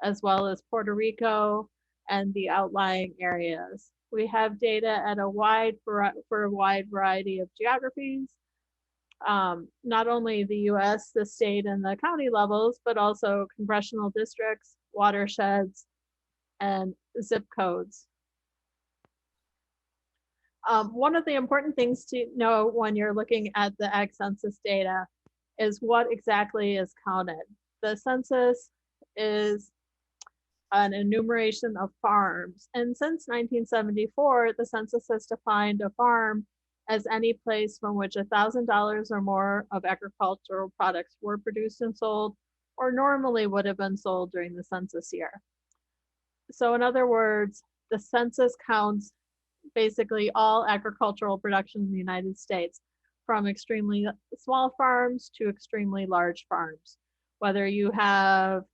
as well as Puerto Rico and the outlying areas. We have data at for a wide variety of geographies, not only the US, the state, and the county levels, but also congressional districts, watersheds, and zip codes. One of the important things to know when you're looking at the Ag Census data is what exactly is counted. The census is an enumeration of farms. And since 1974, the census has defined a farm as any place from which $1,000 or more of agricultural products were produced and sold, or normally would have been sold during the census year. So in other words, the census counts basically all agricultural production in the United States, from extremely small farms to extremely large farms. Whether you have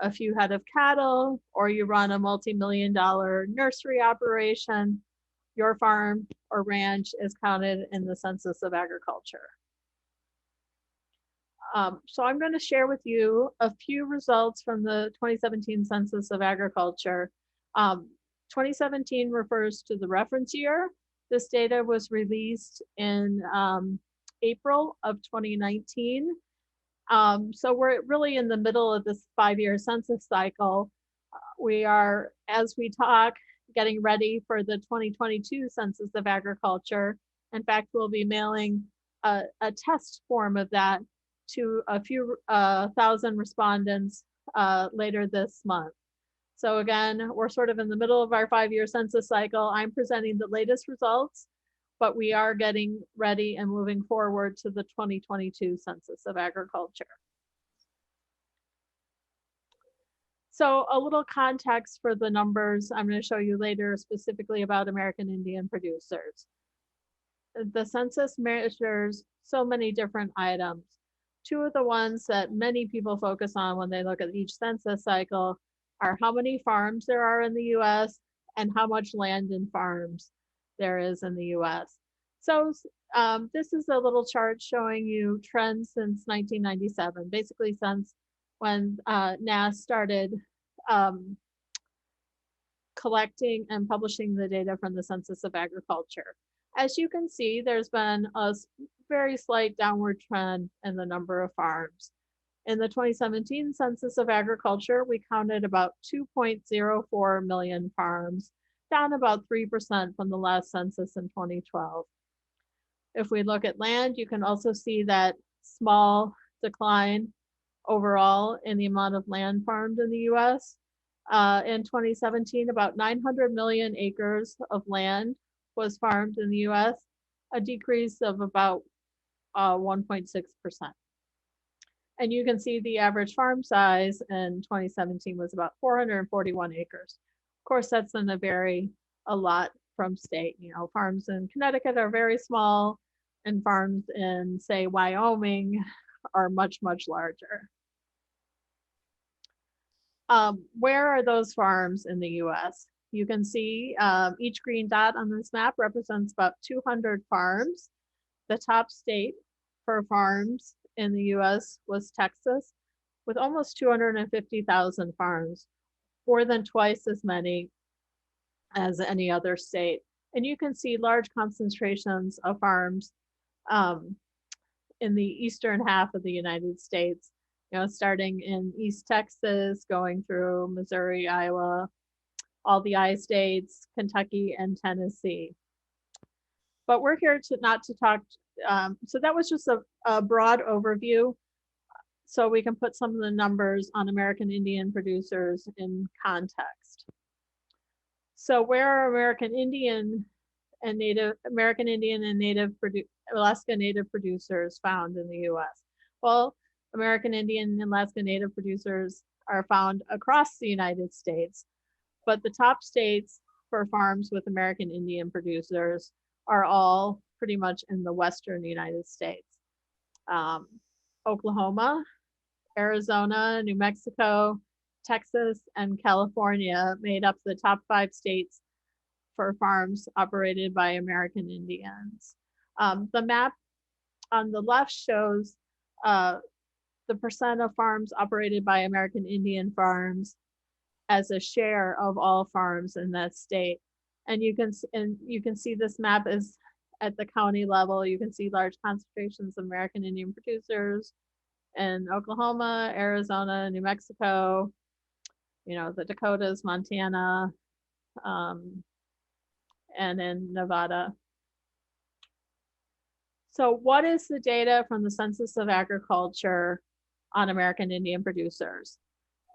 a few head of cattle or you run a multi-million-dollar nursery operation, your farm or ranch is counted in the Census of Agriculture. So I'm going to share with you a few results from the 2017 Census of Agriculture. 2017 refers to the reference year. This data was released in April of 2019. So we're really in the middle of this 5-year census cycle. We are, as we talk, getting ready for the 2022 Census of Agriculture. In fact, we'll be mailing a test form of that to a few thousand respondents later this month. So again, we're sort of in the middle of our 5-year census cycle. I'm presenting the latest results, but we are getting ready and moving forward to the 2022 Census of Agriculture. So a little context for the numbers I'm going to show you later, specifically about American Indian producers. The census measures so many different items. Two of the ones that many people focus on when they look at each census cycle are how many farms there are in the US and how much land and farms there is in the US. So this is a little chart showing you trends since 1997, basically since when NASS started collecting and publishing the data from the Census of Agriculture. As you can see, there's been a very slight downward trend in the number of farms. In the 2017 Census of Agriculture, we counted about 2.04 million farms, down about 3% from the last census in 2012. If we look at land, you can also see that small decline overall in the amount of land farmed in the US. In 2017, about 900 million acres of land was farmed in the US, a decrease of about 1.6%. And you can see the average farm size in 2017 was about 441 acres. Of course, that's going to vary a lot from state. You know, farms in Connecticut are very small, and farms in, say, Wyoming are much, much larger. Where are those farms in the US? You can see each green dot on this map represents about 200 farms. The top state for farms in the US was Texas, with almost 250,000 farms, more than twice as many as any other state. And you can see large concentrations of farms in the eastern half of the United States, you know, starting in East Texas, going through Missouri, Iowa, all the I states, Kentucky, and Tennessee. But we're here to not to talk, so that was just a broad overview, so we can put some of the numbers on American Indian producers in context. So where are American Indian and Alaska Native producers found in the US? Well, American Indian and Alaska Native producers are found across the United States, but the top states for farms with American Indian producers are all pretty much in the western United States. Oklahoma, Arizona, New Mexico, Texas, and California made up the top 5 states for farms operated by American Indians. The map on the left shows the percent of farms operated by American Indian farms as a share of all farms in that state. And you can see this map is at the county level. You can see large concentrations of American Indian producers in Oklahoma, Arizona, New Mexico, the Dakotas, Montana, and in Nevada. So what is the data from the Census of Agriculture on American Indian producers?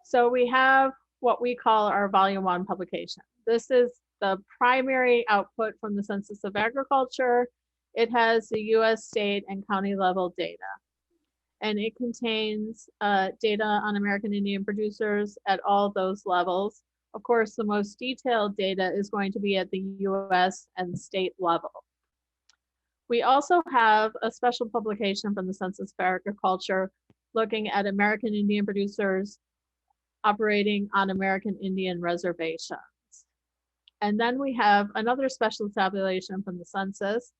So we have what we call our Volume 1 publication. This is the primary output from the Census of Agriculture. It has the US state and county level data. And it contains data on American Indian producers at all those levels. Of course, the most detailed data is going to be at the US and state level. We also have a special publication from the Census of Agriculture looking at American Indian producers operating on American Indian reservations. And then we have another special tabulation from the census,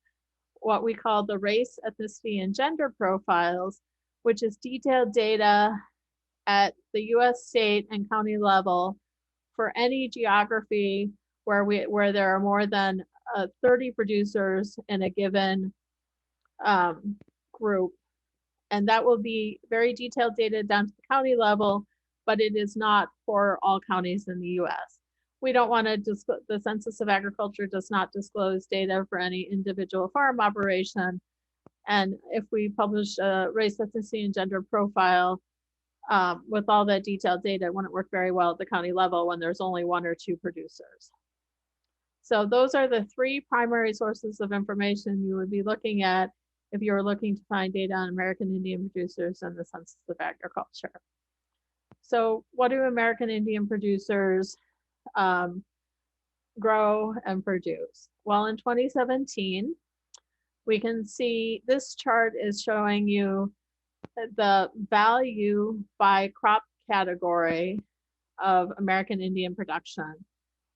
what we call the race, ethnicity, and gender profiles, which is detailed data at the US state and county level for any geography where there are more than 30 producers in a given group. And that will be very detailed data down to the county level, but it is not for all counties in the US. We don't want to the Census of Agriculture does not disclose data for any individual farm operation. And if we publish a race, ethnicity, and gender profile with all that detailed data, it wouldn't work very well at the county level when there's only 1 or 2 producers. So those are the 3 primary sources of information you would be looking at if you were looking to find data on American Indian producers in the Census of Agriculture. So what do American Indian producers grow and produce? Well, in 2017, we can see this chart is showing you the value by crop category of American Indian production.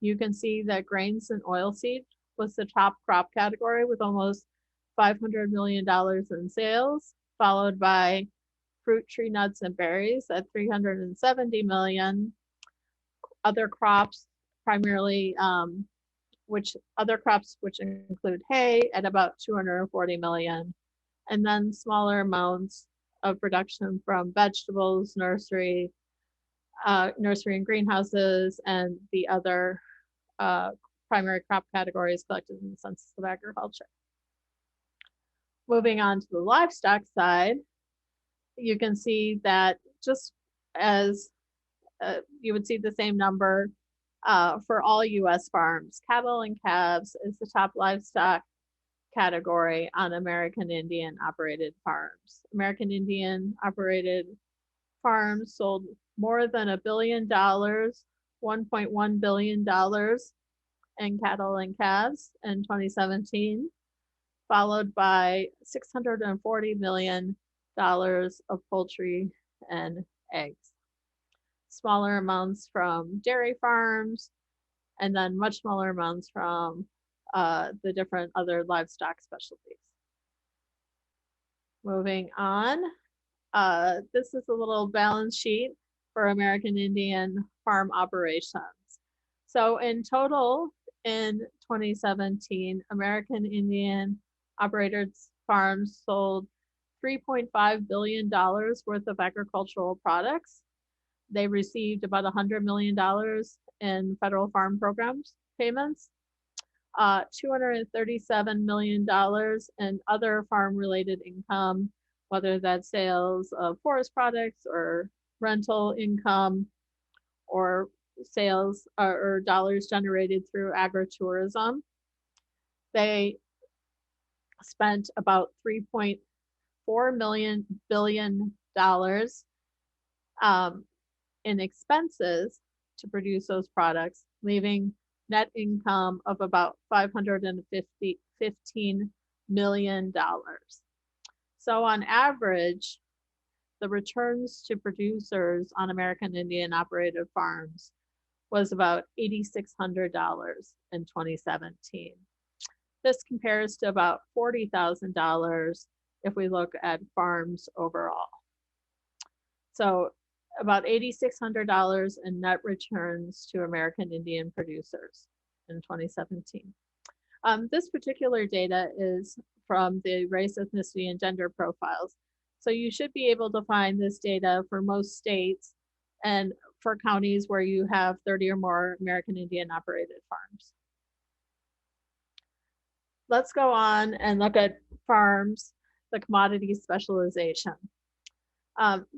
You can see that grains and oilseed was the top crop category with almost $500 million in sales, followed by fruit, tree, nuts, and berries at $370 million. Other crops, primarily, which include hay at about $240 million. And then smaller amounts of production from vegetables, nursery and greenhouses, and the other primary crop categories collected in the Census of Agriculture. Moving on to the livestock side, you can see that just as you would see the same number for all US farms, cattle and calves is the top livestock category on American Indian operated farms. American Indian operated farms sold more than $1 billion, $1.1 billion in cattle and calves in 2017, followed by $640 million of poultry and eggs. Smaller amounts from dairy farms, and then much smaller amounts from the different other livestock specialties. Moving on, this is a little balance sheet for American Indian farm operations. So in total, in 2017, American Indian operated farms sold $3.5 billion worth of agricultural products. They received about $100 million in federal farm programs payments, $237 million in other farm-related income, whether that's sales of forest products or rental income or sales or dollars generated through agritourism. They spent about $3.4 billion in expenses to produce those products, leaving net income of about $515 million. So on average, the returns to producers on American Indian operated farms was about $8,600 in 2017. This compares to about $40,000 if we look at farms overall. So about $8,600 in net returns to American Indian producers in 2017. This particular data is from the race, ethnicity, and gender profiles. So you should be able to find this data for most states and for counties where you have 30 or more American Indian operated farms. Let's go on and look at farms, the commodity specialization.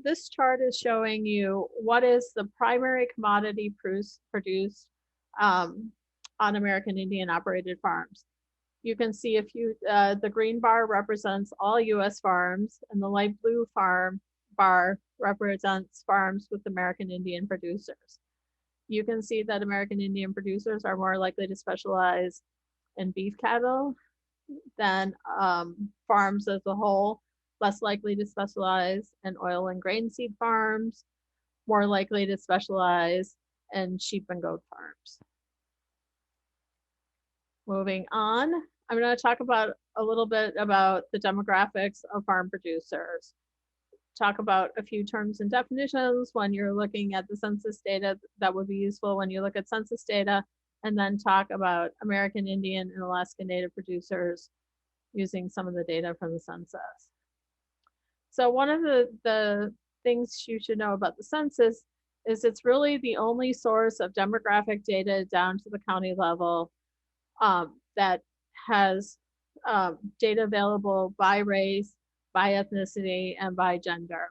This chart is showing you what is the primary commodity produced on American Indian operated farms. You can see the green bar represents all US farms and the light blue bar represents farms with American Indian producers. You can see that American Indian producers are more likely to specialize in beef cattle than farms as a whole, less likely to specialize in oil and grain seed farms, more likely to specialize in sheep and goat farms. Moving on, I'm going to talk about a little bit about the demographics of farm producers. Talk about a few terms and definitions when you're looking at the census data that would be useful when you look at census data, and then talk about American Indian and Alaska Native producers using some of the data from the census. So one of the things you should know about the census is it's really the only source of demographic data down to the county level that has data available by race, by ethnicity, and by gender.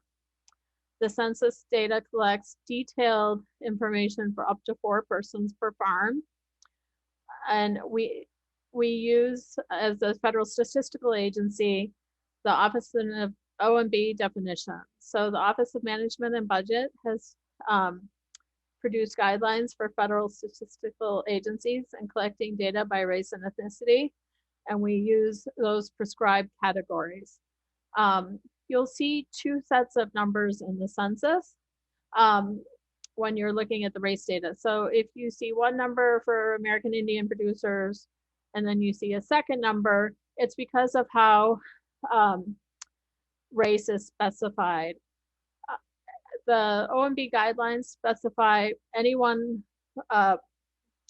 The census data collects detailed information for up to 4 persons per farm. And we use, as a federal statistical agency, the Office of OMB definition. So the Office of Management and Budget has produced guidelines for federal statistical agencies in collecting data by race and ethnicity, and we use those prescribed categories. You'll see 2 sets of numbers in the census when you're looking at the race data. So if you see one number for American Indian producers, and then you see a second number, it's because of how race is specified. The OMB guidelines specify anyone,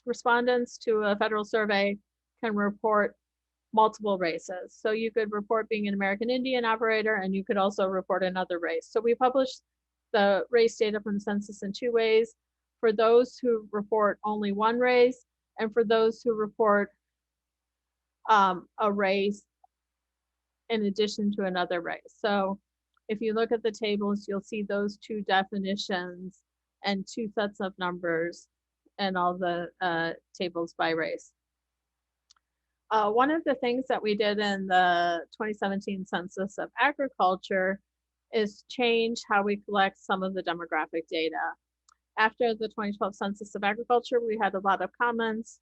respondents to a federal survey can report multiple races. So you could report being an American Indian operator, and you could also report another race. So we publish the race data from the census in 2 ways: for those who report only one race, and for those who report a race in addition to another race. So if you look at the tables, you'll see those 2 definitions and 2 sets of numbers and all the tables by race. One of the things that we did in the 2017 Census of Agriculture is change how we collect some of the demographic data. After the 2012 Census of Agriculture, we had a lot of comments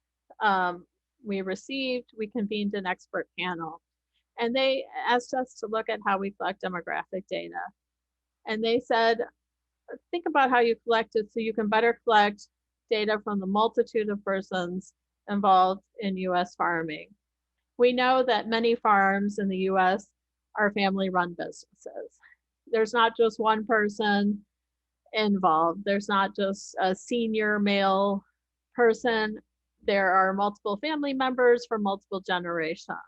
we convened an expert panel, and they asked us to look at how we collect demographic data. And they said, think about how you collect it so you can better collect data from the multitude of persons involved in US farming. We know that many farms in the US are family-run businesses. There's not just one person involved. There's not just a senior male person. There are multiple family members from multiple generations.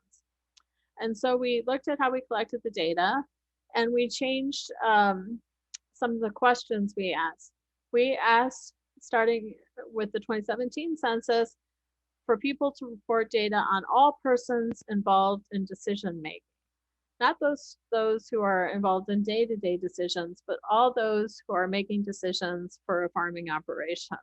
And so we looked at how we collected the data, and we changed some of the questions we asked. We asked, starting with the 2017 census, for people to report data on all persons involved in decision making. Not those who are involved in day-to-day decisions, but all those who are making decisions for a farming operation.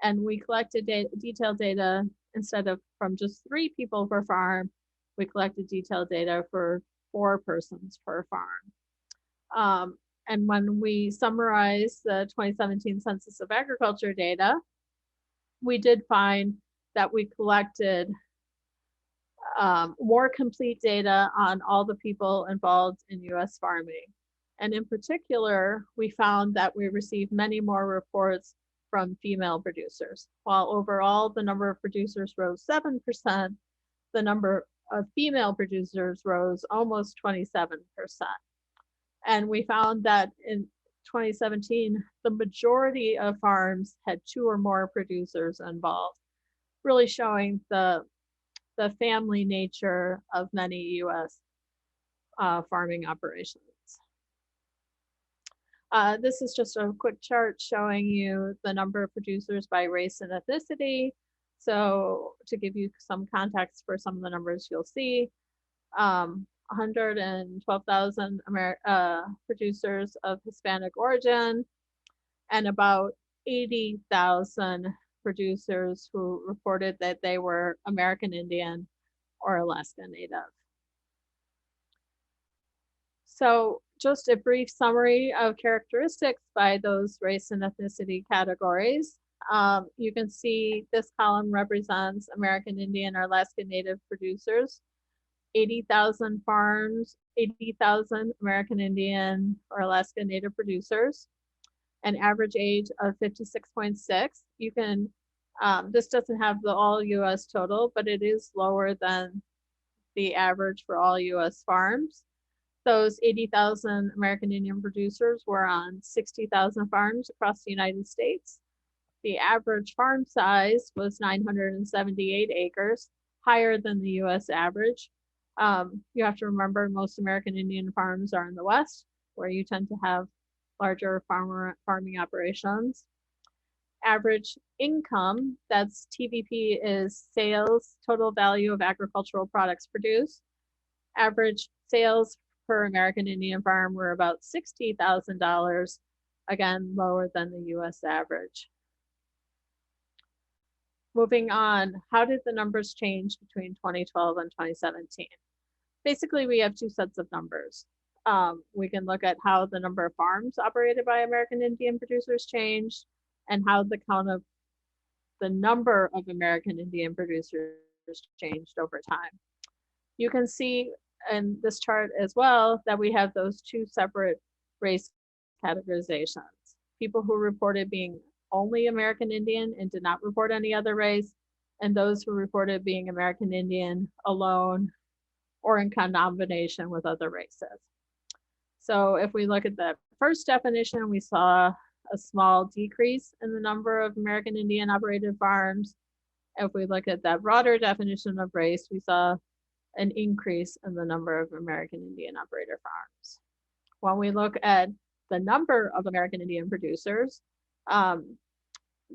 And we collected detailed data instead of from just 3 people per farm. We collected detailed data for 4 persons per farm. And when we summarize the 2017 Census of Agriculture data, we did find that we collected more complete data on all the people involved in US farming. And in particular, we found that we received many more reports from female producers. While overall the number of producers rose 7%, the number of female producers rose almost 27%. And we found that in 2017, the majority of farms had 2 or more producers involved, really showing the family nature of many U.S. Farming operations. This is just a quick chart showing you the number of producers by race and ethnicity. So to give you some context for some of the numbers you'll see, 112,000 producers of Hispanic origin, and about 80,000 producers who reported that they were American Indian or Alaska Native. So just a brief summary of characteristics by those race and ethnicity categories. You can see this column represents American Indian or Alaska Native producers, 80,000 farms, 80,000 American Indian or Alaska Native producers, an average age of 56.6. You can, this doesn't have the all US total, but it is lower than the average for all US farms. Those 80,000 American Indian producers were on 60,000 farms across the United States. The average farm size was 978 acres, higher than the US average. You have to remember most American Indian farms are in the West, where you tend to have larger farming operations. Average income, that's TVP, is sales, total value of agricultural products produced. Average sales per American Indian farm were about $60,000, again, lower than the US average. Moving on, how did the numbers change between 2012 and 2017? Basically, we have 2 sets of numbers. We can look at how the number of farms operated by American Indian producers changed, and how the count of the number of American Indian producers changed over time. You can see in this chart as well that we have those 2 separate race categorizations. People who reported being only American Indian and did not report any other race, and those who reported being American Indian alone or in combination with other races. So if we look at the first definition, we saw a small decrease in the number of American Indian operated farms. If we look at that broader definition of race, we saw an increase in the number of American Indian operator farms. When we look at the number of American Indian producers,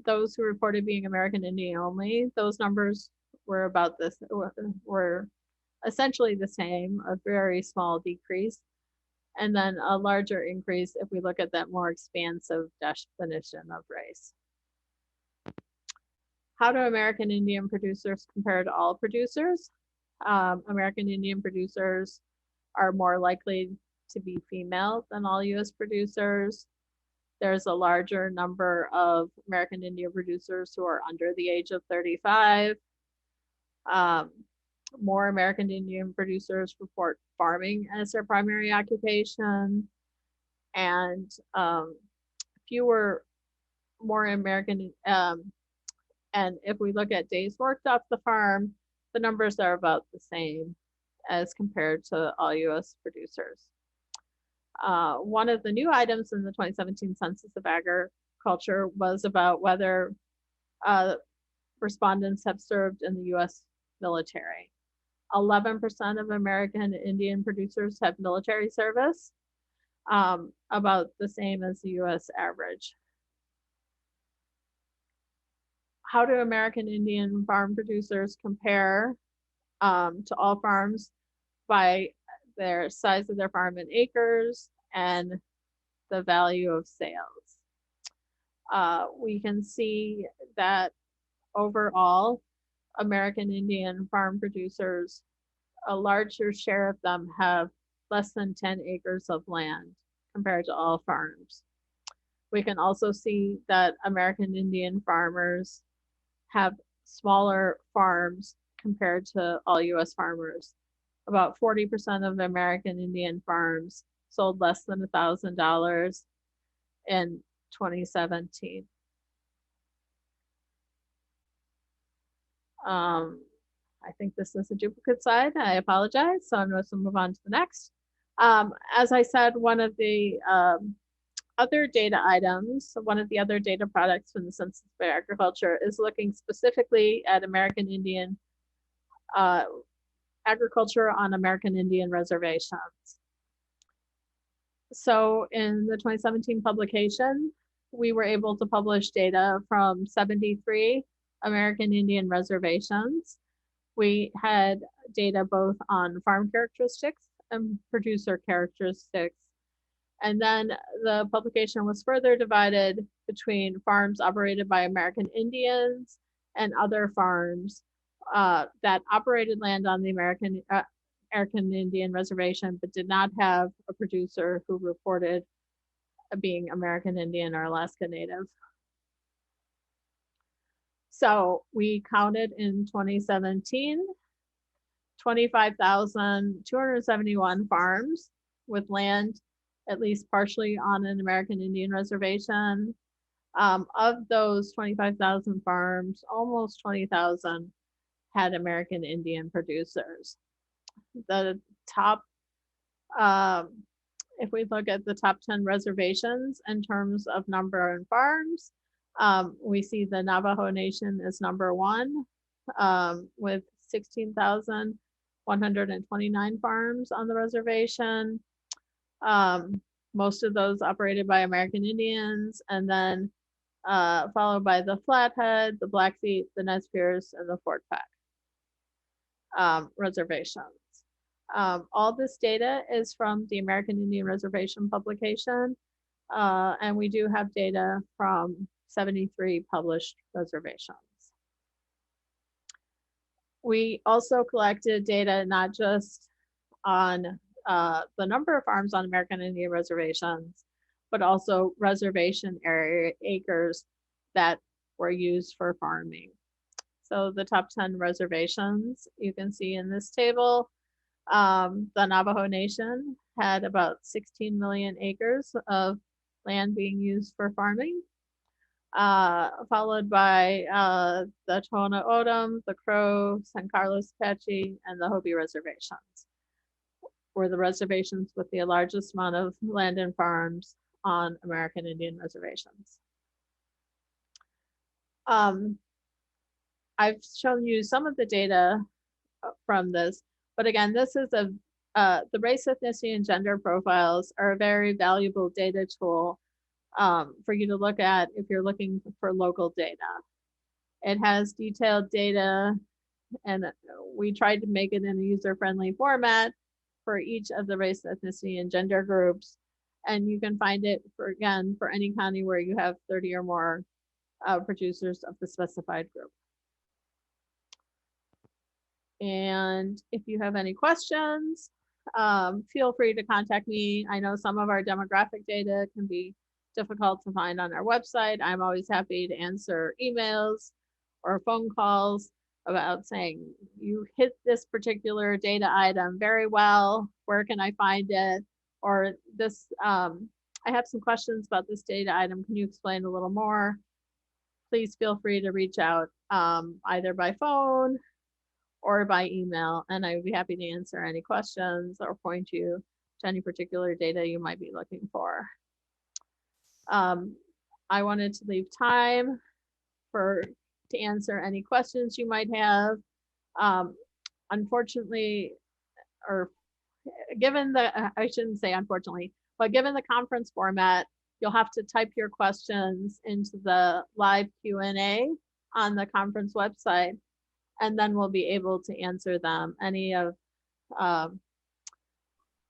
those who reported being American Indian only, those numbers were about this, were essentially the same, a very small decrease, and then a larger increase if we look at that more expansive definition of race. How do American Indian producers compare to all producers? American Indian producers are more likely to be female than all US producers. There's a larger number of American Indian producers who are under the age of 35. More American Indian producers report farming as their primary occupation, and more American, and if we look at days worked off the farm, the numbers are about the same as compared to all US producers. One of the new items in the 2017 Census of Agriculture was about whether respondents have served in the US military. 11% of American Indian producers have military service, about the same as the US average. How do American Indian farm producers compare to all farms? By their size of their farm in acres and the value of sales. We can see that overall, American Indian farm producers, a larger share of them have less than 10 acres of land compared to all farms. We can also see that American Indian farmers have smaller farms compared to all US farmers. About 40% of American Indian farms sold less than $1,000 in 2017. I think this is a duplicate slide. I apologize. So I'm going to move on to the next. As I said, one of the other data items, so one of the other data products from the Census of Agriculture is looking specifically at American Indian agriculture on American Indian reservations. So in the 2017 publication, we were able to publish data from 73 American Indian reservations. We had data both on farm characteristics and producer characteristics. And then the publication was further divided between farms operated by American Indians and other farms that operated land on the American Indian reservation, but did not have a producer who reported being American Indian or Alaska Native. So we counted in 2017, 25,271 farms with land at least partially on an American Indian reservation. Of those 25,000 farms, almost 20,000 had American Indian producers. The top, if we look at the top 10 reservations in terms of number of farms, we see the Navajo Nation is number one with 16,129 farms on the reservation. Most of those operated by American Indians, and then followed by the Flathead, the Blackfeet, the Nez Perce, and the Fort Peck reservations. All this data is from the American Indian Reservation publication, and we do have data from 73 published reservations. We also collected data not just on the number of farms on American Indian reservations, but also reservation area acres that were used for farming. So the top 10 reservations you can see in this table. The Navajo Nation had about 16 million acres of land being used for farming, followed by the Tohono O'odham, the Crow, San Carlos Apache, and the Hopi reservations were the reservations with the largest amount of land and farms on American Indian reservations. I've shown you some of the data from this, but again, this is the race, ethnicity, and gender profiles are a very valuable data tool for you to look at if you're looking for local data. It has detailed data, and we tried to make it in a user-friendly format for each of the race, ethnicity, and gender groups. And you can find it for any county where you have 30 or more producers of the specified group. And if you have any questions, feel free to contact me. I know some of our demographic data can be difficult to find on our website. I'm always happy to answer emails or phone calls about saying, you hit this particular data item very well, where can I find it? Or this, I have some questions about this data item, can you explain a little more? Please feel free to reach out either by phone or by email, and I would be happy to answer any questions or point you to any particular data you might be looking for. I wanted to leave time to answer any questions you might have. Unfortunately, or given the, I shouldn't say unfortunately, but given the conference format, you'll have to type your questions into the live Q&A on the conference website, and then we'll be able to answer them, any of the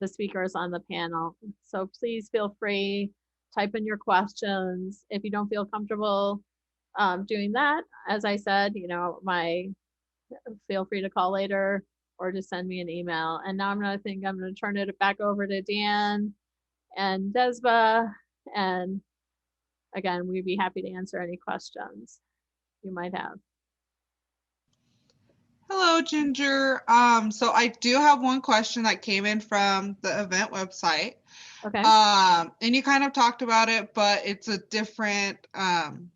speakers on the panel. So please feel free, type in your questions. If you don't feel comfortable doing that, as I said, feel free to call later or just send me an email. And now I'm gonna turn it back over to Dan and Desba. And again, we'd be happy to answer any questions you might have. Hello, Ginger. So I do have one question that came in from the event website. Okay. And you kind of talked about it, but it's a different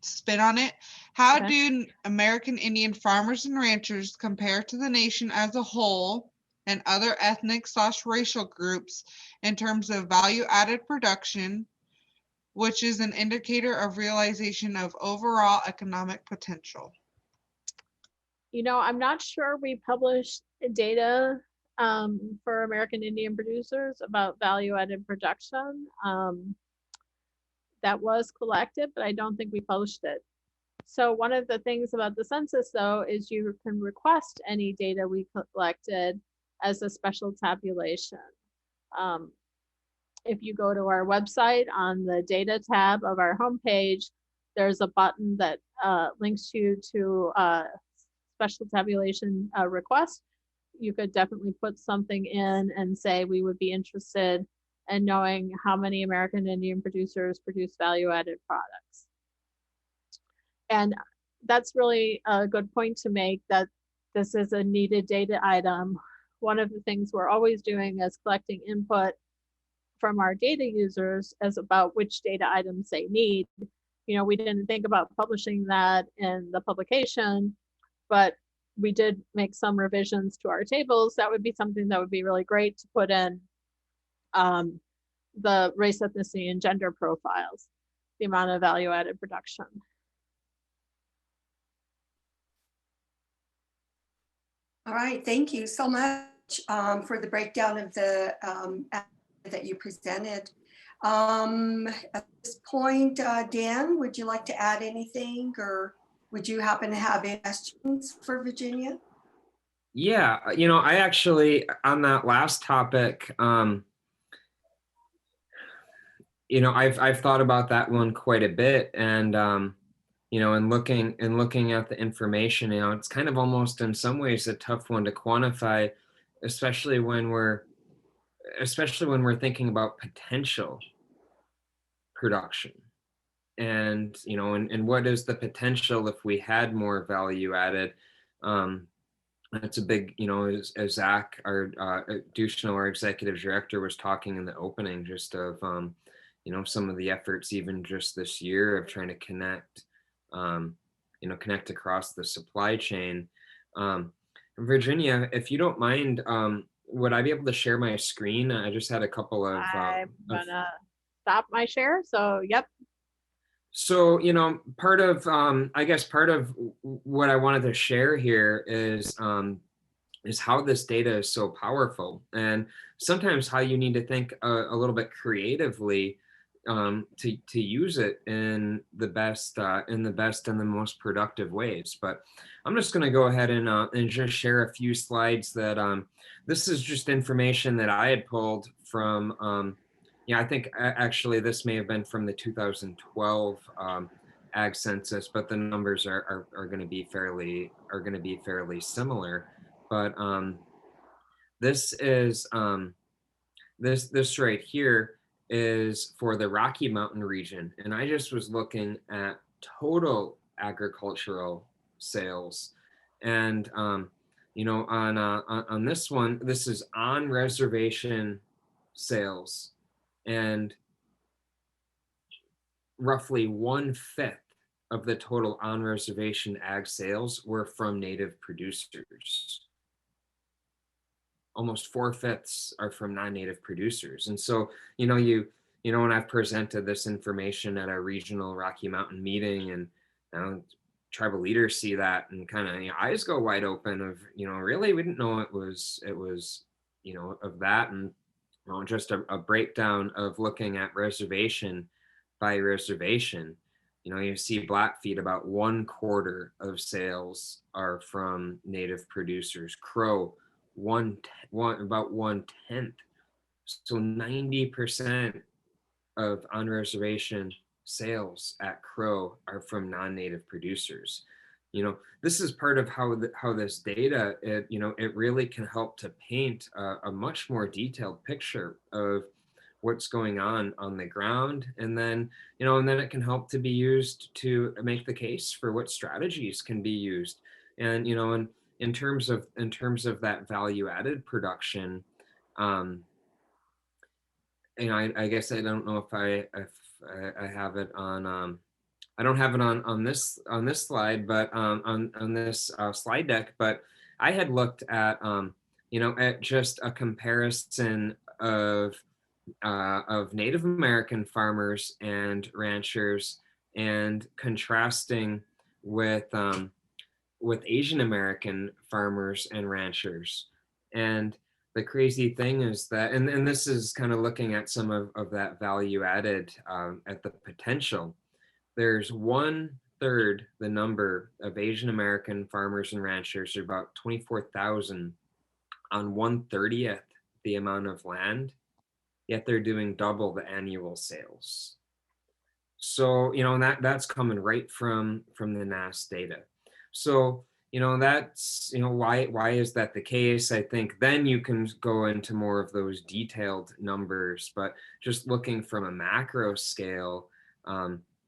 spin on it. How do American Indian farmers and ranchers compare to the nation as a whole and other ethnic/racial groups in terms of value-added production, which is an indicator of realization of overall economic potential? You know, I'm not sure we published data for American Indian producers about value-added production. That was collected, but I don't think we published it. So one of the things about the census, though, is you can request any data we collected as a special tabulation. If you go to our website on the data tab of our homepage, there's a button that links you to special tabulation request. You could definitely put something in and say we would be interested in knowing how many American Indian producers produce value-added products. And that's really a good point to make, that this is a needed data item. One of the things we're always doing is collecting input from our data users as about which data items they need. You know, we didn't think about publishing that in the publication, but we did make some revisions to our tables. That would be something that would be really great to put in the race, ethnicity, and gender profiles, the amount of value-added production. All right, thank you so much for the breakdown of the that you presented. At this point, Dan, would you like to add anything, or would you happen to have any questions for Virginia? Yeah, you know, I actually, on that last topic, you know, I've thought about that one quite a bit, and you know, and looking at the information, you know, it's kind of almost in some ways a tough one to quantify, especially when we're thinking about potential production. And, you know, and what is the potential if we had more value added? That's a big, you know, as Zach, our Duchesneau, our executive director, was talking in the opening, just of, you know, some of the efforts even just this year of trying to connect, you know, connect across the supply chain. Virginia, if you don't mind, would I be able to share my screen? I just had a couple of. I'm gonna stop my share. So, yep. So, you know, part of, I guess part of what I wanted to share here is how this data is so powerful, and sometimes how you need to think a little bit creatively to use it in the best and the most productive ways. But I'm just going to go ahead and just share a few slides that this is just information that I had pulled from. Yeah, I think actually this may have been from the 2012 ag census, but the numbers are going to be fairly similar. But this is this right here is for the Rocky Mountain region, and I just was looking at total agricultural sales, and you know, on this one, this is on reservation sales, and roughly 1/5 of the total on reservation ag sales were from native producers. Almost 4/5 are from non-native producers. And so, you know, when I've presented this information at a regional Rocky Mountain meeting, and you know, tribal leaders see that and kind of, you know, eyes go wide open of, you know, really, we didn't know it was, you know, of that. And you know, just a breakdown of looking at reservation by reservation. You know, you see Blackfeet, about 1/4 of sales are from native producers. Crow, about 1/10. So 90% of on-reservation sales at Crow are from non-native producers. You know, this is part of how this data, you know, it really can help to paint a much more detailed picture of what's going on the ground, and then, you know, and then it can help to be used to make the case for what strategies can be used. And, you know, and in terms of that value added production, you know, I guess I don't know if I have it on, I don't have it on this slide, but on this slide deck. But I had looked at, you know, at just a comparison of of Native American farmers and ranchers, and contrasting with Asian American farmers and ranchers. And the crazy thing is that, and this is kind of looking at some of that value added at the potential. There's 1/3 the number of Asian American farmers and ranchers, or about 24,000 on 1/30th the amount of land, yet they're doing double the annual sales. So, and that's coming right from the NASS data. So, that's, why is that the case? I think then you can go into more of those detailed numbers, but just looking from a macro scale,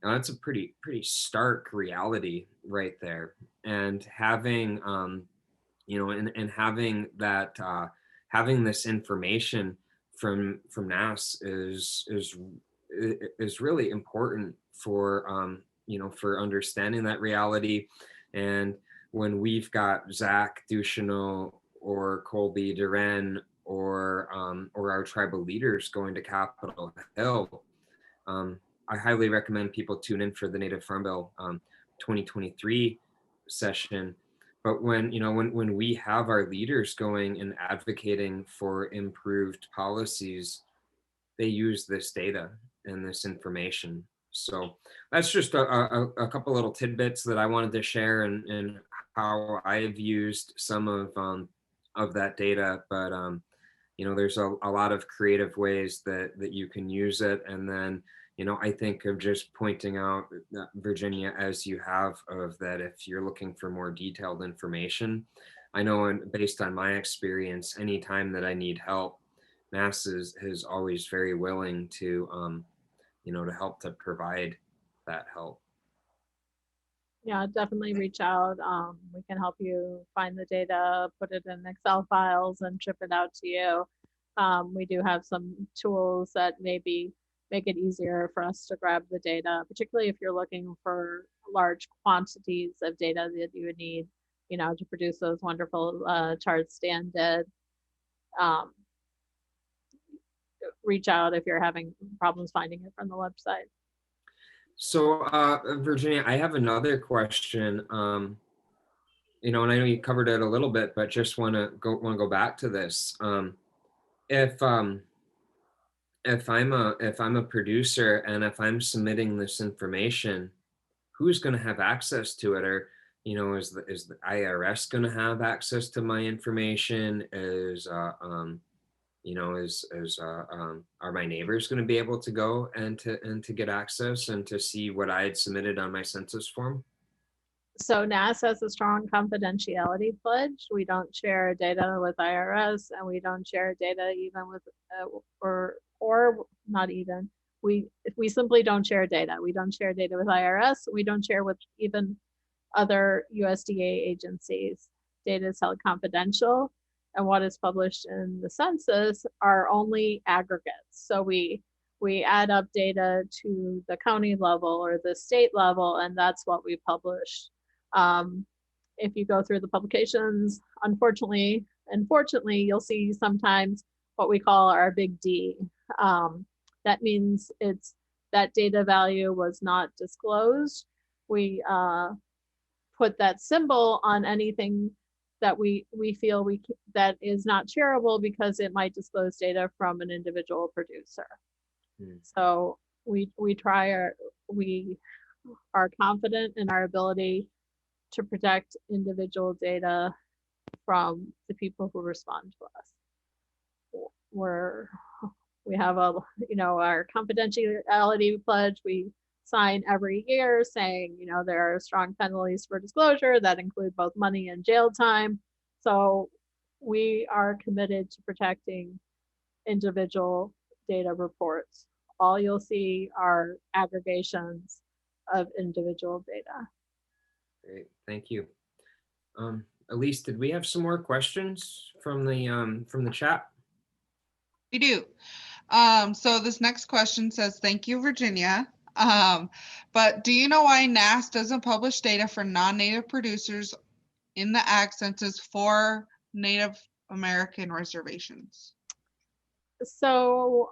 that's a pretty stark reality right there. And having, and having that, having this information from NASS is really important for for understanding that reality. And when we've got Zach Ducheneau or Colby Duran or our tribal leaders going to Capitol Hill, I highly recommend people tune in for the Native Farm Bill 2023 session. But when we have our leaders going and advocating for improved policies, they use this data and this information. So that's just a couple little tidbits that I wanted to share, and how I've used some of that data. But there's a lot of creative ways that you can use it. And then I think of just pointing out, Virginia, as you have, of that, if you're looking for more detailed information, I know, and based on my experience, anytime that I need help, NASS is always very willing to to help to provide that help. Yeah, definitely reach out. We can help you find the data, put it in Excel files, and ship it out to you. We do have some tools that maybe make it easier for us to grab the data, particularly if you're looking for large quantities of data that you would need, to produce those wonderful charts Dan did. Reach out if you're having problems finding it from the website. So, Virginia, I have another question. And I know you covered it a little bit, but just want to go back to this. If I'm a producer, and if I'm submitting this information, who's going to have access to it? Or is the IRS going to have access to my information? Are my neighbors going to be able to go and to get access and to see what I had submitted on my census form? So NASS has a strong confidentiality pledge. We don't share data with IRS, and we don't share data even with, or not even. We simply don't share data. We don't share data with IRS. We don't share with even other USDA agencies. Data is held confidential, and what is published in the census are only aggregates. So we add up data to the county level or the state level, and that's what we publish. If you go through the publications, unfortunately and fortunately, you'll see sometimes what we call our big D. That means it's that data value was not disclosed. We put that symbol on anything that we feel that is not shareable because it might disclose data from an individual producer. So we are confident in our ability to protect individual data from the people who respond to us. We have our confidentiality pledge we sign every year, saying, there are strong penalties for disclosure that include both money and jail time. So we are committed to protecting individual data reports. All you'll see are aggregations of individual data. Great, thank you. Elise, did we have some more questions from the chat? We do. So this next question says, thank you, Virginia. But do you know why NASS doesn't publish data for non-native producers in the ag census for Native American reservations? So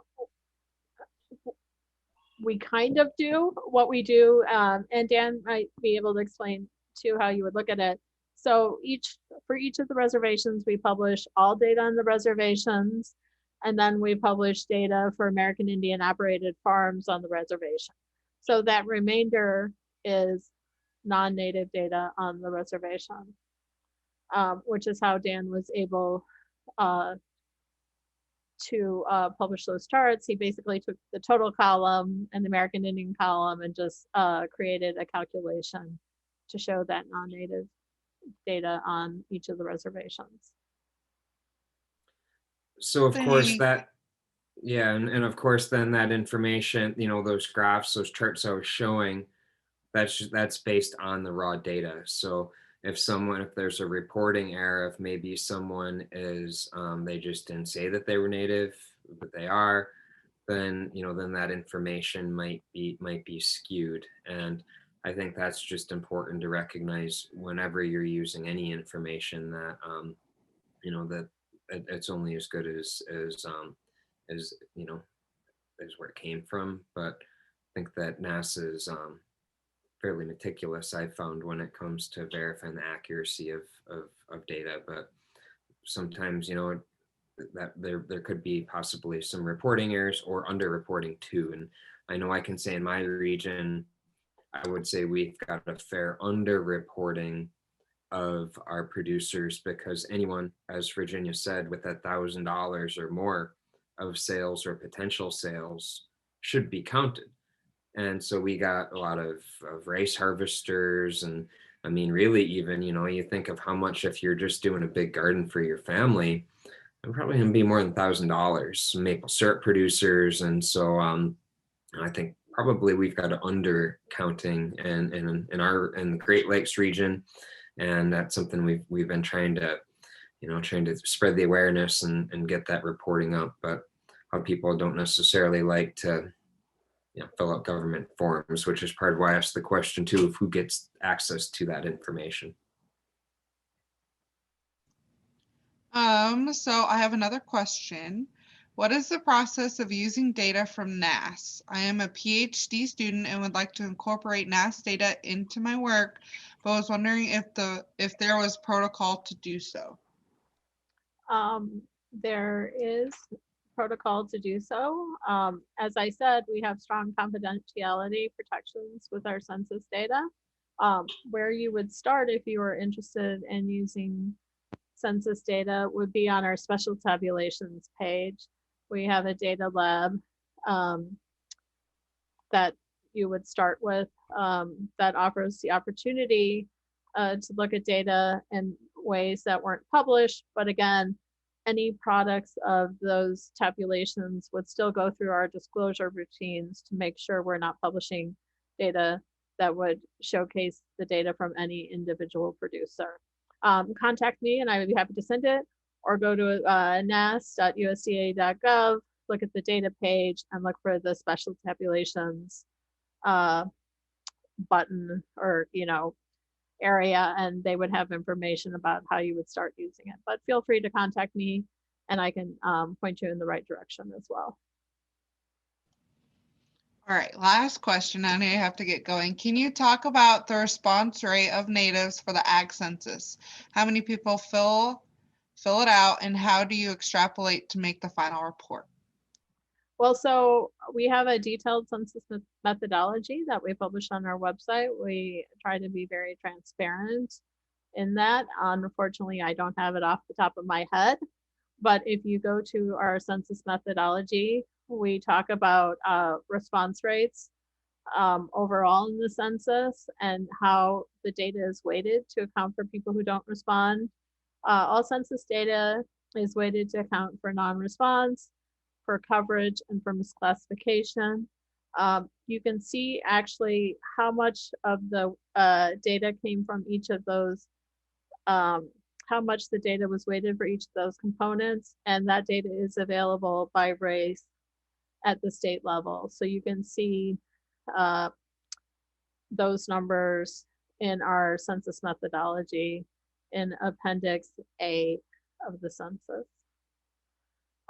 we kind of do what we do, and Dan might be able to explain too how you would look at it. So for each of the reservations, we publish all data on the reservations, and then we publish data for American Indian operated farms on the reservation. So that remainder is non-native data on the reservation, which is how Dan was able to publish those charts. He basically took the total column and the American Indian column and just created a calculation to show that non-native data on each of the reservations. So of course Thank- that, yeah, and of course then that information, you know, those graphs, those charts I was showing, that's based on the raw data. So if there's a reporting error, if maybe someone is, they just didn't say that they were native, but they are, then, you know, then that information might be skewed. And I think that's just important to recognize whenever you're using any information that, you know, that it's only as good as you know, as where it came from. But I think that NASA is fairly meticulous, I've found, when it comes to verifying the accuracy of data. But sometimes, you know, that there could be possibly some reporting errors or underreporting too. And I know I can say in my region, I would say we've got a fair underreporting of our producers, because anyone, as Virginia said, with $1,000 or more of sales or potential sales should be counted. And so we got a lot of race harvesters. And I mean, really, even, you know, you think of how much, if you're just doing a big garden for your family, I'm probably going to be more than $1,000. Maple syrup producers. And so I think probably we've got an undercounting in the Great Lakes region. And that's something we've been trying to spread the awareness and get that reporting up. But how people don't necessarily like to, you know, fill out government forms, which is part of why I asked the question too, of who gets access to that information. So I have another question. What is the process of using data from NASS? I am a PhD student and would like to incorporate NASS data into my work, but was wondering if there was protocol to do so. There is protocol to do so. As I said, we have strong confidentiality protections with our census data. Where you would start if you were interested in using census data would be on our special tabulations page. We have a data lab that you would start with that offers the opportunity to look at data in ways that weren't published. But again, any products of those tabulations would still go through our disclosure routines to make sure we're not publishing data that would showcase the data from any individual producer. Contact me and I would be happy to send it, or go to nass.usda.gov, look at the data page and look for the special tabulations button or, you know, area, and they would have information about how you would start using it. But feel free to contact me and I can point you in the right direction as well. All right, last question. I know you have to get going. Can you talk about the response rate of natives for the ag census? How many people fill it out, and how do you extrapolate to make the final report? Well, so we have a detailed census methodology that we publish on our website. We try to be very transparent in that. Unfortunately, I don't have it off the top of my head, but if you go to our census methodology, we talk about response rates overall in the census and how the data is weighted to account for people who don't respond. All census data is weighted to account for non-response, for coverage, and for misclassification. You can see actually how much of the data came from each of those, how much the data was weighted for each of those components, and that data is available by race at the state level. So you can see those numbers in our census methodology in Appendix A of the census.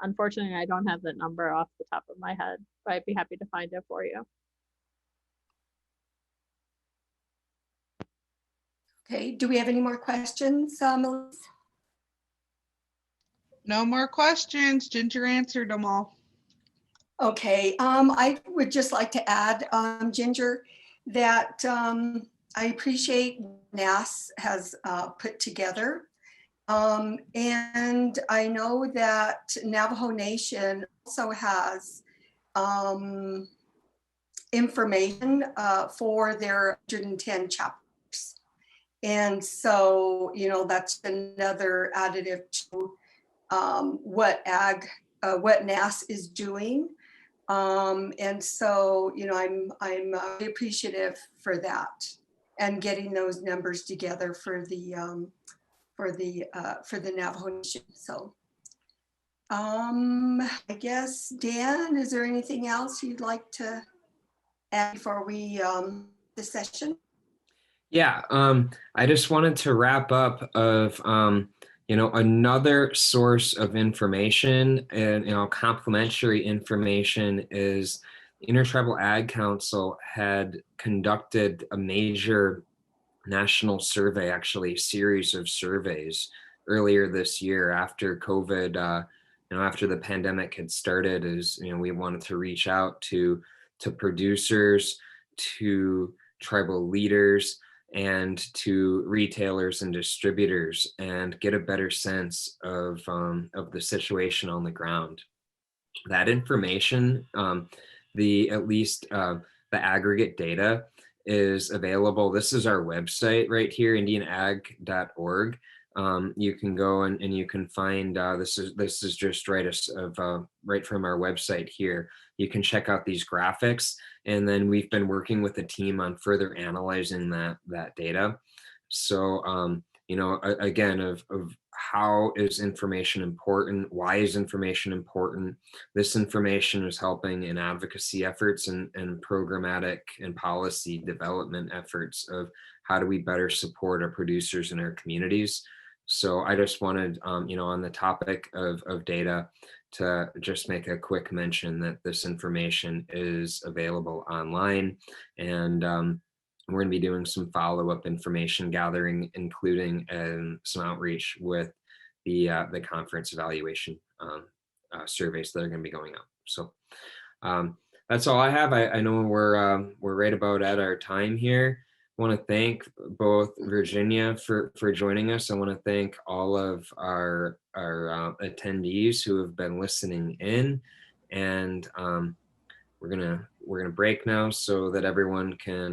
Unfortunately, I don't have the number off the top of my head, but I'd be happy to find it for you. Okay, do we have any more questions, Melissa? No more questions. Ginger answered them all. Okay, I would just like to add, Ginger, that I appreciate NASS has put together. And I know that Navajo Nation also has information for their 110 chapters. And so, you know, that's another additive to what NASS is doing. And so, you know, I'm appreciative for that and getting those numbers together for the Navajo Nation. So, I guess, Dan, is there anything else you'd like to add before we the session? Yeah, I just wanted to wrap up of you know, another source of information and, you know, complementary information is Intertribal Ag Council had conducted a major national survey, actually a series of surveys earlier this year after COVID, you know, after the pandemic had started. Is, you know, we wanted to reach out to producers, to tribal leaders, and to retailers and distributors, and get a better sense of the situation on the ground. That information, at least the aggregate data, is available. This is our website right here, indianag.org. You can go and you can find this is just right from our website here. You can check out these graphics, and then we've been working with the team on further analyzing that data. So you know, again, of how is information important? Why is information important? This information is helping in advocacy efforts and programmatic and policy development efforts of how do we better support our producers in our communities. So I just wanted, you know, on the topic of data, to just make a quick mention that this information is available online, and we're going to be doing some follow-up information gathering, including some outreach with the conference evaluation surveys that are going to be going out. So that's all I have. I know we're right about at our time here. I want to thank both Virginia for joining us. I want to thank all of our attendees who have been listening in, and we're gonna break now so that everyone can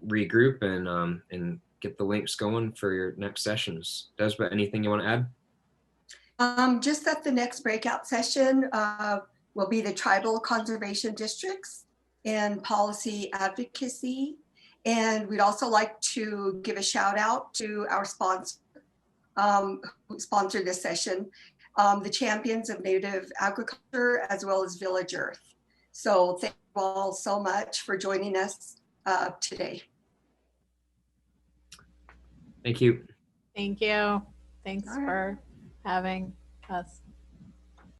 regroup and get the links going for your next sessions. Desba, anything you want to add? Just that the next breakout session will be the tribal conservation districts and policy advocacy. And we'd also like to give a shout out to our sponsor who sponsored this session, the Champions of Native Agriculture, as well as Village Earth. So thank you all so much for joining us today. Thank you. Thank you. Thanks for having us.